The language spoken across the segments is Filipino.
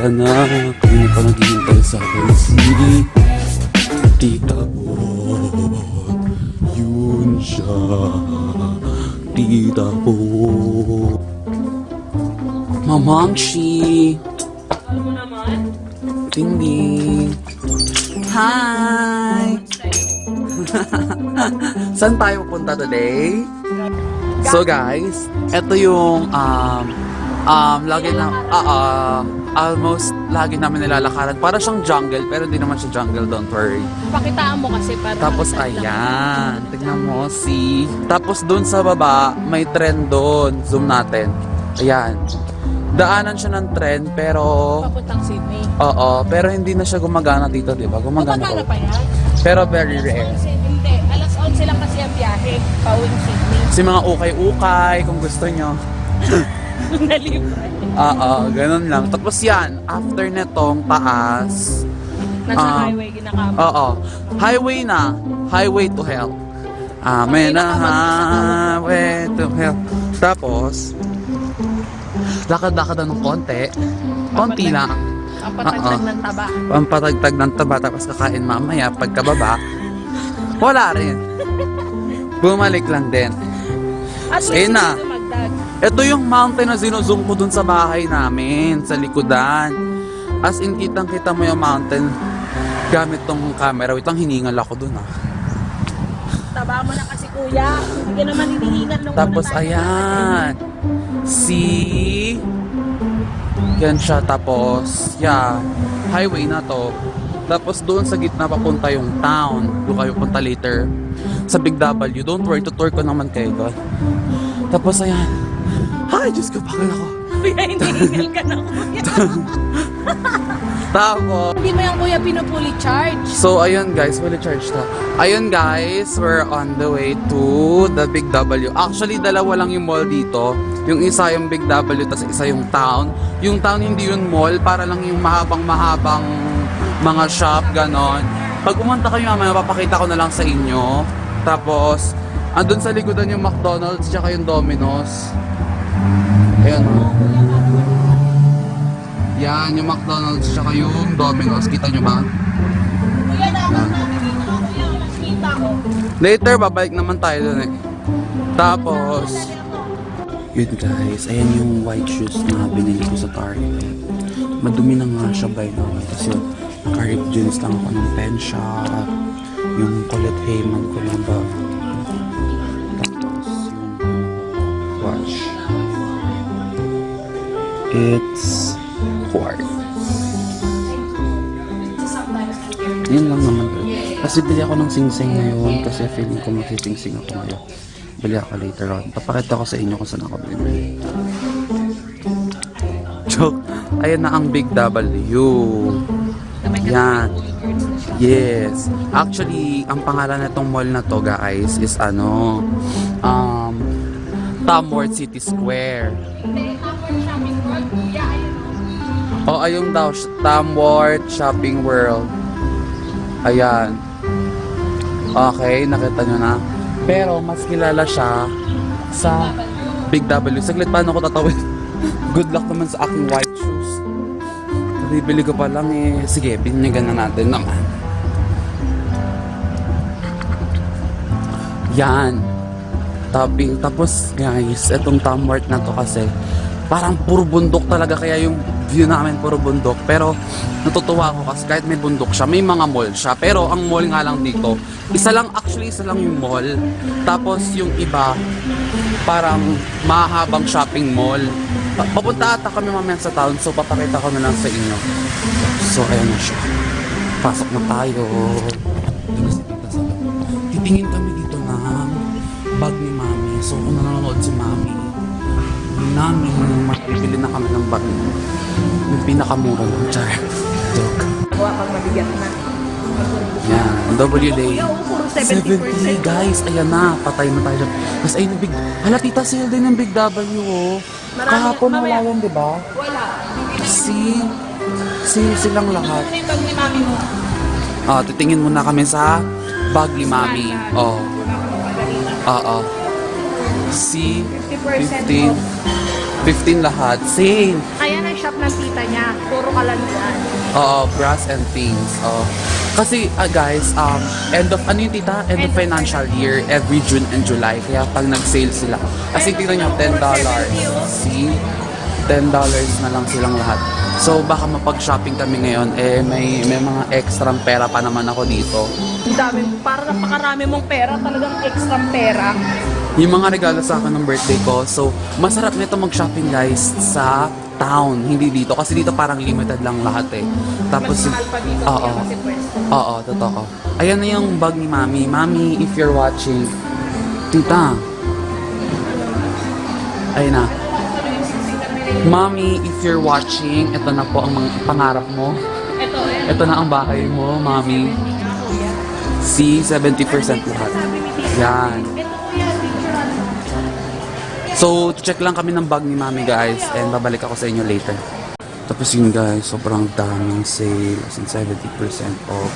Tara na, kami na pa naghihintay sa akin si Tita Bot. Yun siya, Tita Bot. Mamangshi. Alam mo naman? Ding. Hi! Saan tayo pupunta today? So guys, ito yung lagi na almost lagi namin nilalakaran. Para siyang jungle, pero hindi naman siya jungle, don't worry. Pakitaan mo kasi para Tapos ayan, tignan mo, see. Tapos doon sa baba, may tren doon. Zoom natin. Ayan. Daanan siya ng tren, pero papuntang Sydney. oo, pero hindi na siya gumagana dito, di ba? Gumagana Gumagana ko. pa yan? Pero very rare. Hindi, alas 11 lang kasi ang biyahe, pauwing Sydney. Si mga ukay-ukay, kung gusto nyo. Nalibre. Oo, ganun lang. Tapos yan, after netong taas. Nasa highway ginakama. Oo, highway na. Highway to hell. Amen na highway to hell. Tapos, lakad-lakad na ng konti. Konti lang. Ang patagtag ng taba. Pampatagtag ng taba, tapos kakain mamaya. Pagkababa, wala rin. Bumalik lang din. At So, least ayun na. hindi dumagdag. Ito yung mountain na zinuzoom ko dun sa bahay namin, sa likodan. As in, kitang-kita mo yung mountain gamit tong camera. Wait lang, hiningal ako dun Taba mo na kasi kuya. Hindi ka naman hinihingan nung Tapos una tayo ayan. See? Yan siya. Tapos, yeah. Highway na to. Tapos doon sa gitna papunta yung town. Doon kayo punta later. Sa Big W. Don't worry, tutour ko naman kayo doon. Tapos ayan. Ay, Diyos ko, bakit ako? Kuya, hinihingal ka na kuya. Tapos, Hindi mo yung kuya pinupuli charge. so ayun guys, fully charged na. Ayun guys, we're on the way to the Big W. Actually, dalawa lang yung mall dito. Yung isa yung Big W, tapos isa yung town. Yung town hindi yun mall, para lang yung mahabang-mahabang mga shop, ganon. Pag pumunta kayo mamaya, papakita ko na lang sa inyo. Tapos, andun sa likodan yung McDonald's, tsaka yung Domino's. Ayan o. Yan, yung McDonald's, tsaka yung Domino's. Kita nyo ba? Kuya, dapat nakikita ko kuya. Nakikita ko. Later, babalik naman tayo dun eh. Tapos, yun guys, ayan yung white shoes na binili ko sa Target. Madumi na nga siya by now. Tapos yun, naka-rip jeans lang ako ng pen shop. Yung Colette Heyman ko lang ba. Tapos yung watch. It's quartz. Yun lang naman. Kasi bili ako ng sing-sing ngayon kasi feeling ko magsising-sing ako ngayon. Bili ako later on. Papakita ko sa inyo kung saan ako bili. Joke. Ayan na ang Big W. Yan. Yes. Actually, ang pangalan na itong mall na to guys is Tamworth City Square. O, ayun daw, Tamworth Shopping World. Ayan. Okay, nakita nyo na. Pero, mas kilala siya sa Big W. Saglit, paano ko tatawid? Good luck naman sa aking white shoes. Bibili ko pa lang eh. Sige, binigyan na natin naman. Yan. Tapos, guys, etong Tamworth na to kasi parang puro bundok talaga, kaya yung view namin puro bundok. Pero natutuwa ako kasi kahit may bundok siya, may mga mall siya. Pero ang mall nga lang dito, isa lang yung mall. Tapos yung iba, parang mahabang shopping mall. Papunta ata kami mamaya sa town, so papakita ko na lang sa inyo. So ayan na siya. Pasok na tayo. Titingin kami dito ng bag ni Mami. So kung nanonood si Mami, magbibili na kami ng bag. Yung pinakamura ng char. Joke. Gawa pag mabigat na. Yan, W Day. Kuya, puro 70 70%. guys, ayan na, patay na tayo. Tapos ayun yung Big, hala tita, sale din ng Big W oh. Marami, Kahapon wala mamaya. yan, di ba? Wala. Sale silang lahat. Ano yung bag ni mami mo? Titingin muna kami sa bag ni Mami. Oh. Oo. See, 50% 15. off. 15 lahat. Sale. Ayan ang shop na ng tita niya. Puro kalandian. Oo, brass and things. Oo. Kasi guys, end of, ano yung tita? End of financial year, every June and July. Kaya pag nag-sale sila. Kasi tita nyo, $10. See? $10 na lang silang lahat. So baka mapag-shopping kami ngayon, may mga extra pera pa naman ako dito. Ang dami, para napakarami mong pera, talagang extra pera. Yung mga regalo sa akin ng birthday ko. So masarap nito mag-shopping guys sa town, hindi dito. Kasi dito parang limited lang lahat eh. Tapos, Mas mahal pa dito oo. kaya kasi pwesto. Oo, totoo. Ayan na yung bag ni Mami. Mami, if you're watching, tita. Ayun na. Mami, if you're watching, ito na po ang mga pangarap mo. Ito na ang bahay mo, Mami. See, 70% lahat. Yan. So, check lang kami ng bag ni Mami guys and babalik ako sa inyo later. Tapos yun guys, sobrang daming sale, as in 70% off.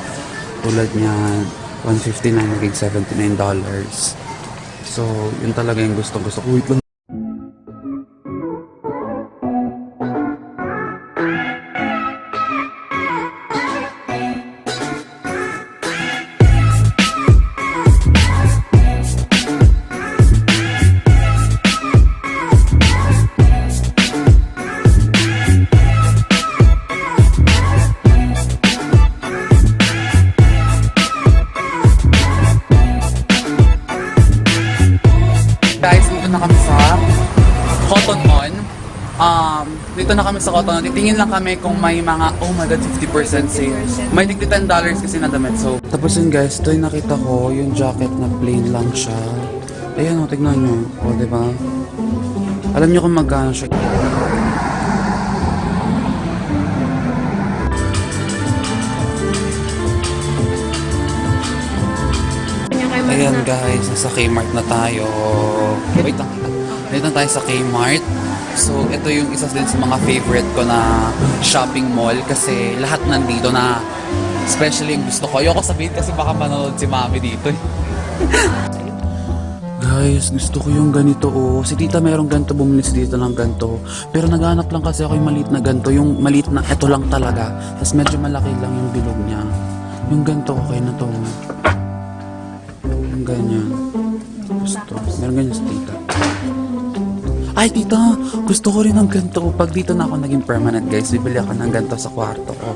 Tulad niyan, $159 naging $79. So, yun talaga yung gusto ko. Wait lang. Guys, dito na kami sa Cotton On. Dito na kami sa Cotton On. Titingin lang kami kung may mga, oh my god, 50% sale. May tigti $10 kasi na damit. So, tapos yun guys, ito yung nakita ko, yung jacket na plain lang siya. Ayan o, tignan nyo. O, diba? Alam nyo kung magkano siya. Ayan guys, nasa Kmart na tayo. Wait lang. Dito tayo sa Kmart. So, ito yung isa din sa mga favorite ko na shopping mall kasi lahat nandito na especially yung gusto ko. Ayoko sabihin kasi baka manonood si Mami dito. Guys, gusto ko yung ganito oh. Si tita merong ganito, bumili si tita ng ganito. Pero naghanap lang kasi ako yung maliit na ganito. Yung maliit na, ito lang talaga. Tapos medyo malaki lang yung bilog niya. Yung ganito, okay na to. Yung ganyan. Gusto. Meron ganyan si tita. Ay, tita! Gusto ko rin ng ganito. Pag dito na ako naging permanent, guys, bibili ako ng ganito sa kwarto ko.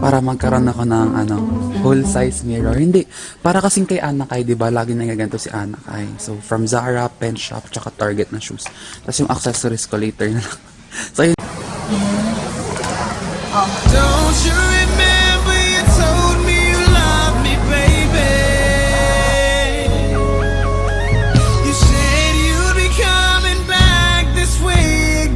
Para magkaroon ako ng, whole size mirror. Hindi. Para kasing kay Anakay, di ba? Lagi nagaganto si Anakay. So, from Zara, Pen Shop, tsaka Target na shoes. Tapos yung accessories ko later na lang. So, yun. Don't you remember you told me you love me, baby? You said you'd be coming back this way.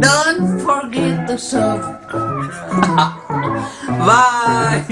Don't forget to subscribe. Bye!